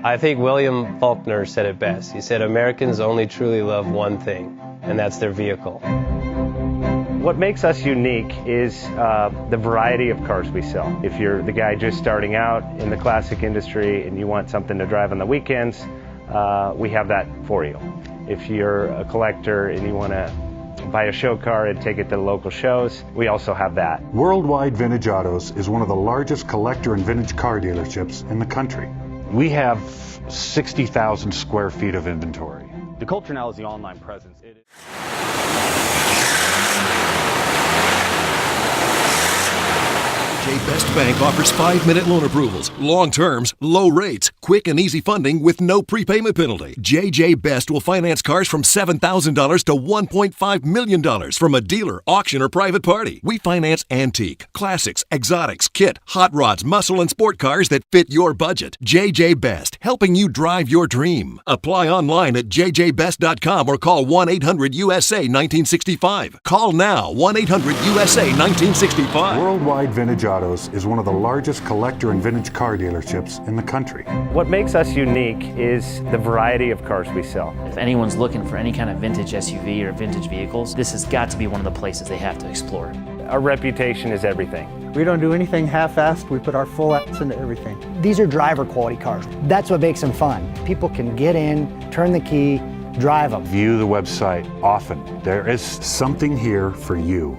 I think William Faulkner said it best. He said, Americans only truly love one thing, and that's their vehicle. What makes us unique is the variety of cars we sell. If you're the guy just starting out in the classic industry and you want something to drive on the weekends, we have that for you. If you're a collector and you want to buy a show car and take it to the local shows, we also have that. Worldwide Vintage Autos is one of the largest collector and vintage car dealerships in the country. We have 60,000 square feet of inventory. The culture now is the online presence. JJ Best Bank offers 5-minute loan approvals, long terms, low rates, quick and easy funding with no prepayment penalty. JJ Best will finance cars from $7,000 to $1.5 million from a dealer, auction, or private party. We finance antique, classics, exotics, kit, hot rods, muscle, and sport cars that fit your budget. JJ Best, helping you drive your dream. Apply online at jjbest.com or call 1-800-USA-1965. Call now, 1-800-USA-1965. Worldwide Vintage Autos is one of the largest collector and vintage car dealerships in the country. What makes us unique is the variety of cars we sell. If anyone's looking for any kind of vintage SUV or vintage vehicles, this has got to be one of the places they have to explore. Our reputation is everything. We don't do anything half-assed. We put our full ass into everything. These are driver quality cars. That's what makes them fun. People can get in, turn the key, drive them. View the website often. There is Something here for you.